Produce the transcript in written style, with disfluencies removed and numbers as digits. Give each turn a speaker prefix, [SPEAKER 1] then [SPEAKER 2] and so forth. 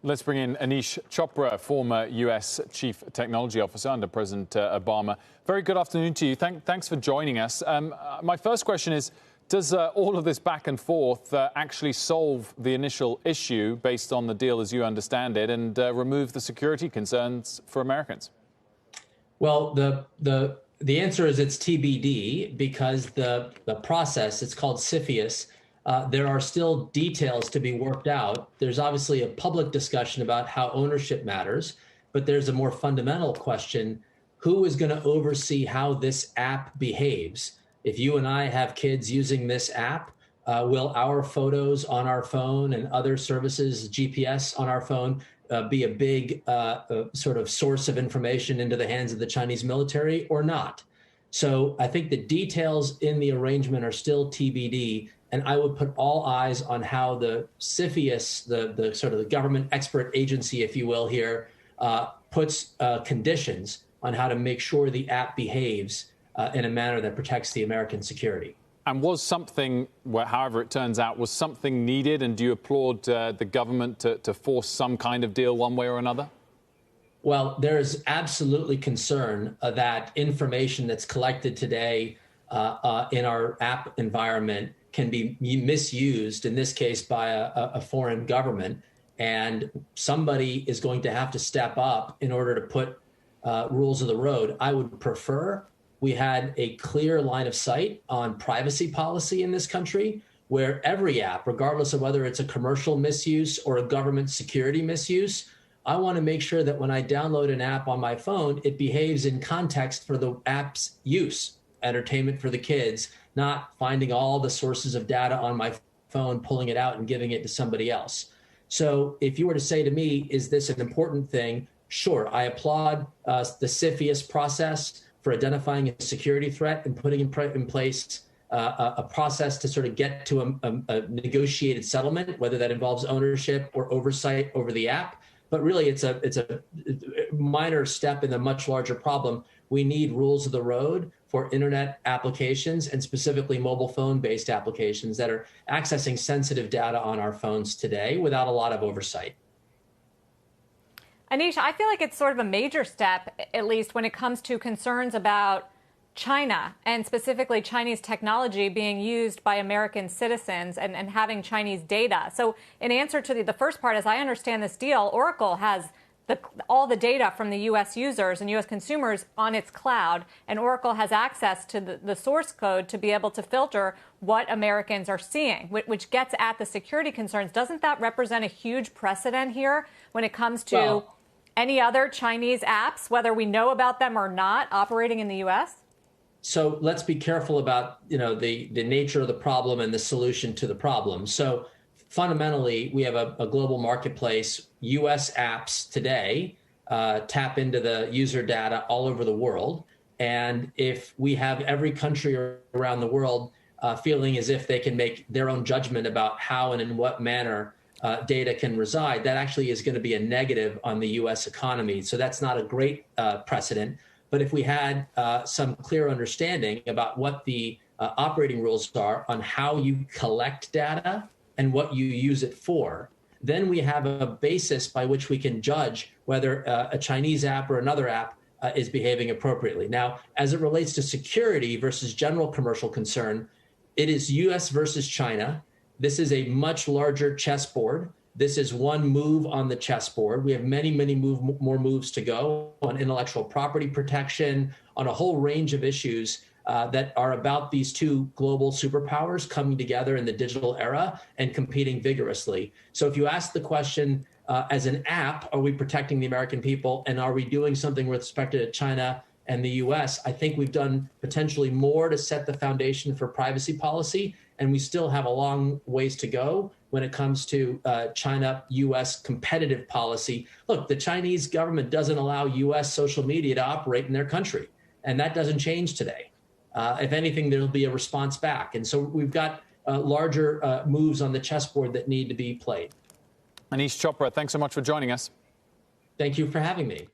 [SPEAKER 1] Let's bring in Aneesh Chopra, former U.S. Chief Technology Officer under President Obama. Very good afternoon to you. Thanks for joining us. My first question is, does all of this back and forth actually solve the initial issue based on the deal as you understand it and remove the security concerns for Americans?
[SPEAKER 2] Well, the answer is it's TBD because the process, it's called CFIUS. There are still details to be worked out. There's obviously a public discussion about how ownership matters, but there's a more fundamental question: who is going to oversee how this app behaves? If you and I have kids using this app, will our photos on our phone and other services, GPS on our phone, be a big sort of source of information into the hands of the Chinese military or not? So I think the details in the arrangement are still TBD. And I would put all eyes on how the CFIUS, the sort of the government expert agency, if you will, here, puts conditions on how to make sure the app behaves in a manner that protects the American security.
[SPEAKER 1] And was something, however it turns out, was something needed? And do you applaud the government to force some kind of deal one way or another?
[SPEAKER 2] Well, there's absolutely concern that information that's collected today in our app environment can be misused, in this case, by a foreign government. And somebody is going to have to step up in order to put rules of the road. I would prefer we had a clear line of sight on privacy policy in this country, where every app, regardless of whether it's a commercial misuse or a government security misuse, I want to make sure that when I download an app on my phone, it behaves in context for the app's use. Entertainment for the kids, not finding all the sources of data on my phone, pulling it out and giving it to somebody else. So if you were to say to me, is this an important thing? Sure, I applaud the CFIUS process for identifying a security threat and putting in place a process to sort of get to a negotiated settlement, whether that involves ownership or oversight over the app. But really, it's a minor step in a much larger problem. We need rules of the road for internet applications and specifically mobile phone-based applications that are accessing sensitive data on our phones today without a lot of oversight.
[SPEAKER 3] Aneesh, I feel like it's sort of a major step, at least when it comes to concerns about China and specifically Chinese technology being used by American citizens and having Chinese data. So in answer to the first part, as I understand this deal, Oracle has all the data from the U.S. users and U.S. consumers on its cloud, and Oracle has access to the source code to be able to filter what Americans are seeing, which gets at the security concerns. Doesn't that represent a huge precedent here when it comes to any other Chinese apps, whether we know about them or not, operating in the U.S.?
[SPEAKER 2] So let's be careful about the nature of the problem and the solution to the problem. So fundamentally, we have a global marketplace. U.S. apps today tap into the user data all over the world. And if we have every country around the world feeling as if they can make their own judgment about how and in what manner data can reside, that actually is going to be a negative on the U.S. economy. So that's not a great precedent. But if we had some clear understanding about what the operating rules are on how you collect data and what you use it for, then we have a basis by which we can judge whether a Chinese app or another app is behaving appropriately. Now, as it relates to security versus general commercial concern, it is U.S. versus China. This is a much larger chessboard. This is one move on the chessboard. We have many, many more moves to go on intellectual property protection, on a whole range of issues that are about these two global superpowers coming together in the digital era and competing vigorously. So if you ask the question, as an app, are we protecting the American people, and are we doing something with respect to China and the U.S., I think we've done potentially more to set the foundation for privacy policy, and we still have a long ways to go when it comes to China-U.S. competitive policy. Look, the Chinese government doesn't allow U.S. social media to operate in their country, and that doesn't change today. If anything, there'll be a response back. And so we've got larger moves on the chessboard that need to be played.
[SPEAKER 1] Aneesh Chopra, thanks so much for joining us.
[SPEAKER 2] Thank you for having me.